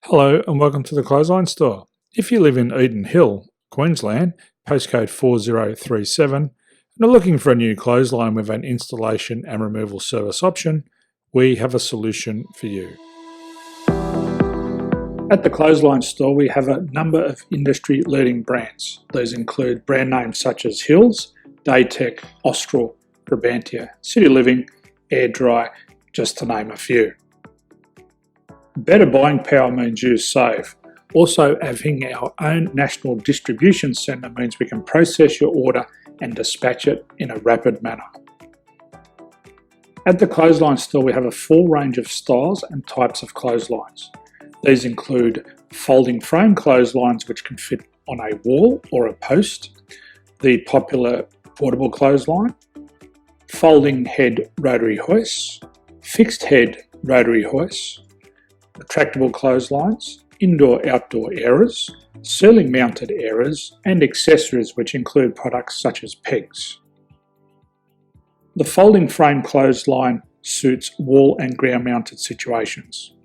Hello and welcome to the Clothesline Store. If you live in Eden Hill, Queensland, postcode 4037, and are looking for a new clothesline with an installation and removal service option, we have a solution for you. At the Clothesline Store, we have a number of industry-leading brands. These include brand names such as Hills, Daytech, Austral, Brabantia, City Living, Air Dry, just to name a few. Better buying power means you save. Also, having our own national distribution centre means we can process your order and dispatch it in a rapid manner. At the Clothesline Store, we have a full range of styles and types of clotheslines. These include folding frame clotheslines which can fit on a wall or a post, the popular portable clothesline, folding head rotary hoists, fixed head rotary hoists, retractable clotheslines, indoor-outdoor airers, ceiling mounted airers, and accessories which include products such as pegs. The folding frame clothesline suits wall and ground mounted situations.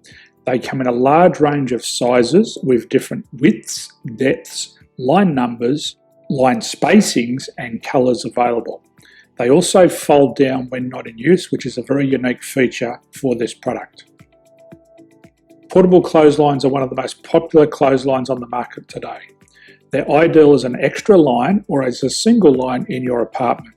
They come in a large range of sizes with different widths, depths, line numbers, line spacings and colours available. They also fold down when not in use, which is a very unique feature for this product. Portable clotheslines are one of the most popular clotheslines on the market today. They're ideal as an extra line or as a single line in your apartment.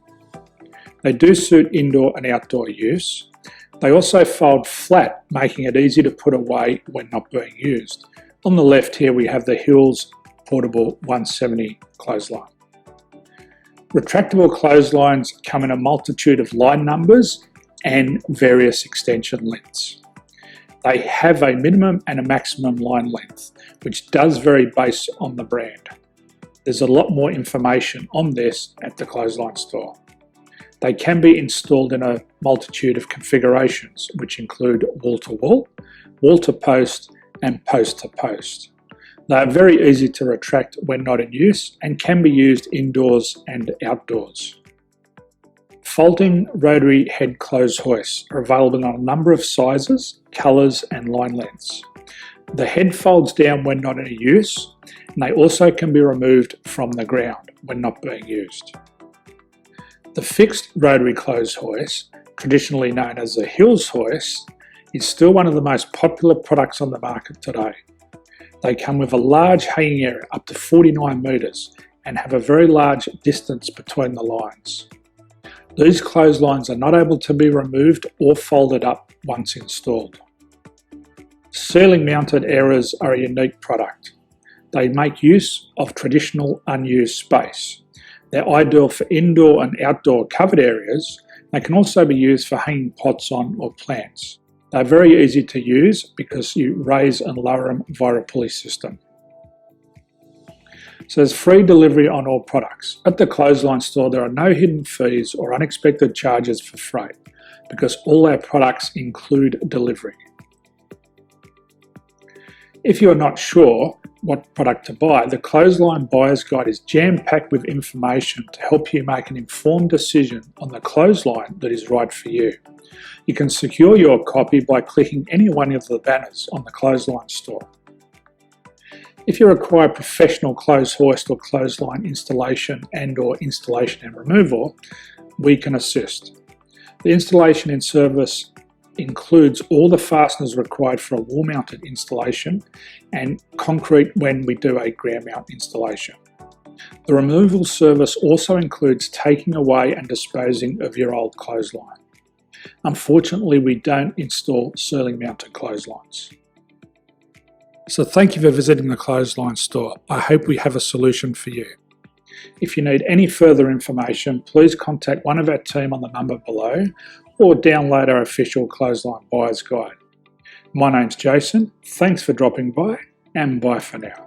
They do suit indoor and outdoor use. They also fold flat, making it easy to put away when not being used. On the left here we have the Hills Portable 170 clothesline. Retractable clotheslines come in a multitude of line numbers and various extension lengths. They have a minimum and a maximum line length, which does vary based on the brand. There's a lot more information on this at the Clothesline Store. They can be installed in a multitude of configurations, which include wall-to-wall, wall-to-post, and post-to-post. They are very easy to retract when not in use and can be used indoors and outdoors. Folding rotary head clothes hoists are available on a number of sizes, colours and line lengths. The head folds down when not in use, and they also can be removed from the ground when not being used. The fixed rotary clothes hoist, traditionally known as the Hills hoist, is still one of the most popular products on the market today. They come with a large hanging area up to 49 metres and have a very large distance between the lines. These clotheslines are not able to be removed or folded up once installed. Ceiling mounted airers are a unique product. They make use of traditional unused space. They're ideal for indoor and outdoor covered areas. They can also be used for hanging pots on or plants. They're very easy to use because you raise and lower them via a pulley system. So there's free delivery on all products. At the Clothesline Store, there are no hidden fees or unexpected charges for freight because all our products include delivery. If you're not sure what product to buy, the Clothesline Buyer's Guide is jam-packed with information to help you make an informed decision on the clothesline that is right for you. You can secure your copy by clicking any one of the banners on the Clothesline Store. If you require professional clothes hoist or clothesline installation and/or installation and removal, we can assist. The installation and service includes all the fasteners required for a wall-mounted installation and concrete when we do a ground mount installation. The removal service also includes taking away and disposing of your old clothesline. Unfortunately, we don't install ceiling mounted clotheslines. So thank you for visiting the Clothesline Store. I hope we have a solution for you. If you need any further information, please contact one of our team on the number below or download our official Clothesline Buyer's Guide. My name's Jason, thanks for dropping by and bye for now.